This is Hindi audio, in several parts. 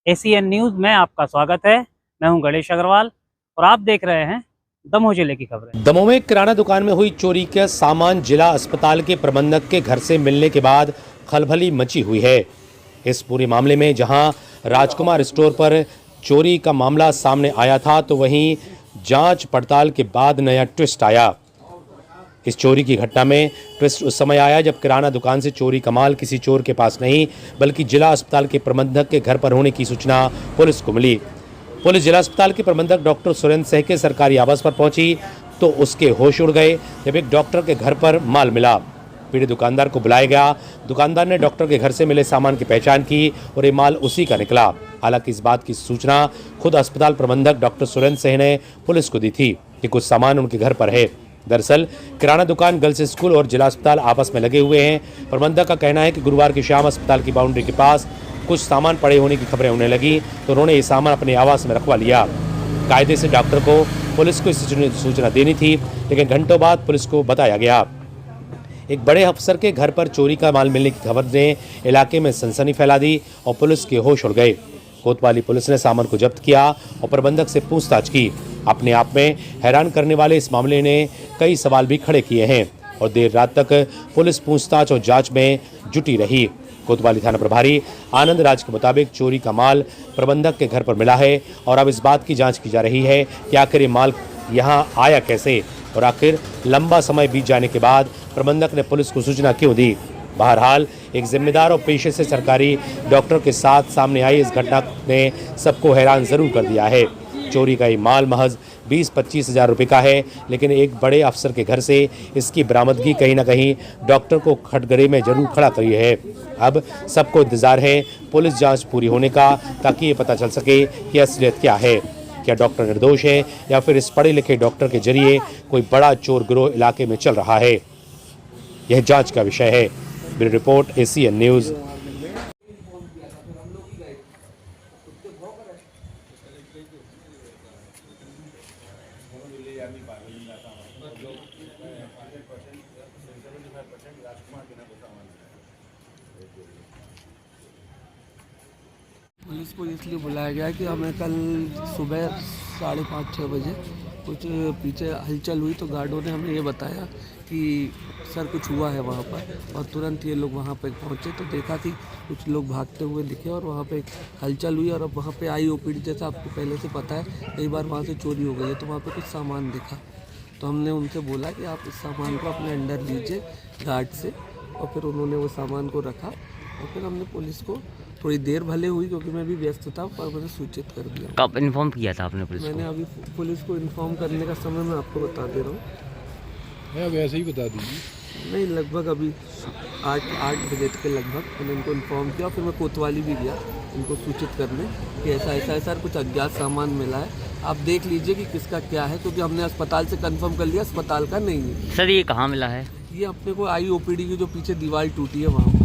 एसीएन न्यूज़ में आपका स्वागत है। मैं हूं गणेश अग्रवाल और आप देख रहे हैं दमोह जिले की खबरें। दमोह में किराना दुकान में हुई चोरी का सामान जिला अस्पताल के प्रबंधक के घर से मिलने के बाद खलबली मची हुई है। इस पूरे मामले में जहां राजकुमार स्टोर पर चोरी का मामला सामने आया था, तो वहीं जांच पड़ताल के बाद नया ट्विस्ट आया। इस चोरी की घटना में ट्विस्ट उस समय आया जब किराना दुकान से चोरी का माल किसी चोर के पास नहीं बल्कि जिला अस्पताल के प्रबंधक के घर पर होने की सूचना पुलिस को मिली। पुलिस जिला अस्पताल के प्रबंधक डॉक्टर सुरेंद्र सिंह के सरकारी आवास पर पहुंची तो उसके होश उड़ गए जब एक डॉक्टर के घर पर माल मिला। पीड़ित दुकानदार को बुलाया गया। दुकानदार ने डॉक्टर के घर से मिले सामान की पहचान की और ये माल उसी का निकला। हालांकि इस बात की सूचना खुद अस्पताल प्रबंधक डॉक्टर सुरेंद्र सिंह ने पुलिस को दी थी कि कुछ सामान उनके घर पर है। दरअसल किराना दुकान, गर्ल्स स्कूल और जिला अस्पताल आपस में लगे हुए हैं। प्रबंधक का कहना है कि गुरुवार की शाम अस्पताल की बाउंड्री के पास कुछ सामान पड़े होने की खबरें उन्हें लगी तो उन्होंने ये सामान अपने आवास में रखवा लिया। कायदे से डॉक्टर को पुलिस को इस सूचना देनी थी, लेकिन घंटों बाद पुलिस को बताया गया। एक बड़े अफसर के घर पर चोरी का माल मिलने की खबर ने इलाके में सनसनी फैला दी और पुलिस के होश उड़ गए। कोतवाली पुलिस ने सामान को जब्त किया और प्रबंधक से पूछताछ की। अपने आप में हैरान करने वाले इस मामले ने कई सवाल भी खड़े किए हैं और देर रात तक पुलिस पूछताछ और जांच में जुटी रही। कोतवाली थाना प्रभारी आनंद राज के मुताबिक चोरी का माल प्रबंधक के घर पर मिला है और अब इस बात की जांच की जा रही है कि आखिर ये माल यहां आया कैसे और आखिर लंबा समय बीत जाने के बाद प्रबंधक ने पुलिस को सूचना क्यों दी। बहरहाल एक जिम्मेदार और पेशे से सरकारी डॉक्टर के साथ सामने आई इस घटना ने सबको हैरान जरूर कर दिया है। चोरी का ये माल महज 20-25 हज़ार रुपये का है, लेकिन एक बड़े अफसर के घर से इसकी बरामदगी कहीं ना कहीं डॉक्टर को खटगड़े में जरूर खड़ा करी है। अब सबको इंतजार है पुलिस जांच पूरी होने का, ताकि ये पता चल सके कि असलियत क्या है। क्या डॉक्टर निर्दोष है या फिर इस पढ़े लिखे डॉक्टर के जरिए कोई बड़ा चोर गिरोह इलाके में चल रहा है, यह जांच का विषय है। Bureau report, ACN news. Police को इसलिए बुलाया गया कि हमें कल सुबह 5:30-6 बजे कुछ पीछे हलचल हुई तो गार्डों ने हमें ये बताया कि सर कुछ हुआ है वहाँ पर, और तुरंत ये लोग वहाँ पर पहुँचे तो देखा कि कुछ लोग भागते हुए दिखे और वहाँ पे हलचल हुई। और अब वहाँ पे IOPD, जैसा आपको पहले से पता है, कई बार वहाँ से चोरी हो गई है, तो वहाँ पे कुछ सामान दिखा तो हमने उनसे बोला कि आप इस सामान को अपने अंडर लीजिए गार्ड से, और फिर उन्होंने वो सामान को रखा और फिर हमने पुलिस को, थोड़ी देर भले हुई क्योंकि मैं भी व्यस्त था, पर मैंने सूचित कर दिया। कब इन्फॉर्म किया था आपने पुलिस को? मैंने अभी पुलिस को इन्फॉर्म करने का समय मैं आपको बता दे रहा हूँ। मैं वैसे ही बता दीजिए। नहीं, लगभग अभी 8 बजे के लगभग मैंने इनको इन्फॉर्म किया। फिर मैं कोतवाली भी गया इनको सूचित करने कि ऐसा ऐसा है सर, कुछ अज्ञात सामान मिला है, आप देख लीजिए कि किसका क्या है, क्योंकि हमने अस्पताल से कंफर्म कर लिया अस्पताल का नहीं है। सर ये कहाँ मिला है? ये अपने को IOPD की जो पीछे दीवार टूटी है वहाँ पर।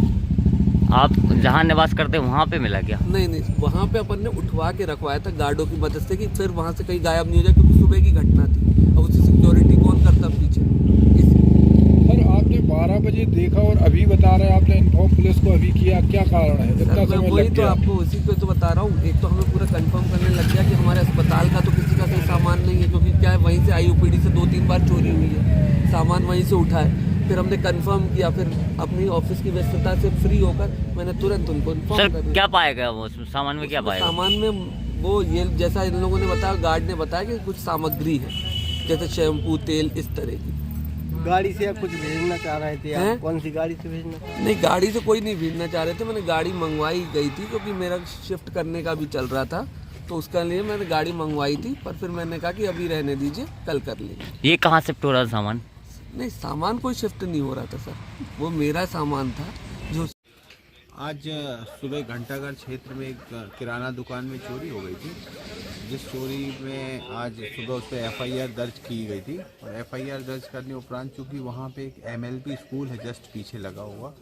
आप जहाँ निवास करते हैं वहाँ पे मिला क्या? नहीं, वहाँ पे अपन ने उठवा के रखवाया था गार्डों की मदद से कि फिर वहाँ से कहीं गायब नहीं हो जाए, क्योंकि सुबह की घटना थी। अब उसकी सिक्योरिटी कौन करता पीछे? सर आपने 12 बजे देखा और अभी बता रहे हैं आपने इन्फॉर्म पुलिस को अभी किया, क्या कारण है? इतना समय वही लग तो गया। आपको उसी पे तो बता रहा हूँ। एक तो हमें पूरा कंफर्म करने लग गया कि हमारे अस्पताल का तो किसी का कोई सामान नहीं है, क्योंकि क्या है, वहीं से IOPD से 2-3 बार चोरी हुई है, सामान वहीं से उठा है। फिर हमने कंफर्म किया, फिर अपनी ऑफिस की व्यस्तता से फ्री होकर मैंने तुरंत उनको इन्फॉर्म कर दिया। क्या पाया गया वो सामान में? क्या पाया? सामान में वो ये जैसा इन लोगों ने बताया, गार्ड ने बताया कि कुछ सामग्री है, जैसे शैम्पू, तेल, इस तरह की। गाड़ी से आप कुछ भेजना चाह रहे थे? आप कौन सी गाड़ी से भेजना? नहीं, गाड़ी से कोई नहीं भेजना चाह रहे थे। मैंने गाड़ी मंगवाई गई थी क्योंकि मेरा शिफ्ट करने का भी चल रहा था, तो उसका लिए मैंने गाड़ी मंगवाई थी, पर फिर मैंने कहा कि अभी रहने दीजिए, कल कर लेंगे। ये कहाँ शिफ्ट हो रहा था सामान? नहीं, सामान कोई शिफ्ट नहीं हो रहा था सर, वो मेरा सामान था जो। आज सुबह घंटाघर क्षेत्र में एक किराना दुकान में चोरी हो गई थी, जिस चोरी में आज सुबह उस पर FIR दर्ज की गई थी। और FIR दर्ज करने उपरांत चूँकि वहाँ पे एक MLP स्कूल है जस्ट पीछे लगा हुआ,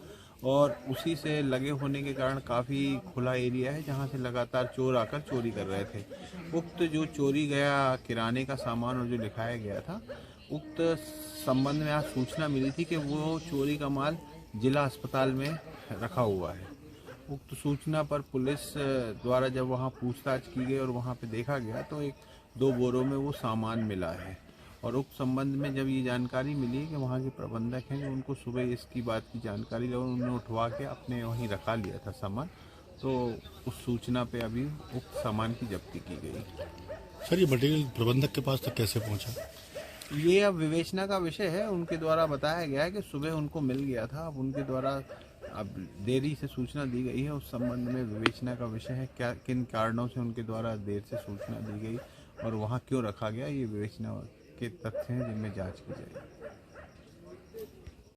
और उसी से लगे होने के कारण काफ़ी खुला एरिया है जहाँ से लगातार चोर आकर चोरी कर रहे थे। उक्त जो चोरी गया किराने का सामान और जो लिखाया गया था, उक्त संबंध में आज सूचना मिली थी कि वो चोरी का माल जिला अस्पताल में रखा हुआ है। उक्त सूचना पर पुलिस द्वारा जब वहां पूछताछ की गई और वहां पे देखा गया तो एक 2 बोरों में वो सामान मिला है। और उक्त संबंध में जब ये जानकारी मिली कि वहाँ के प्रबंधक हैं, उनको सुबह इसकी बात की जानकारी दी और उन्होंने उठवा के अपने वहीं रखा लिया था सामान, तो उस सूचना पे अभी उक्त सामान की जब्ती की गई। सर, ये मटेरियल प्रबंधक के पास तक कैसे पहुंचा? ये अब विवेचना का विषय है। उनके द्वारा बताया गया है कि सुबह उनको मिल गया था। अब उनके द्वारा अब देरी से सूचना दी गई है, उस संबंध में विवेचना का विषय है। क्या किन कारणों से उनके द्वारा देर से सूचना दी गई और वहाँ क्यों रखा गया, ये विवेचना के तथ्य हैं जिनमें जांच की जाएगी।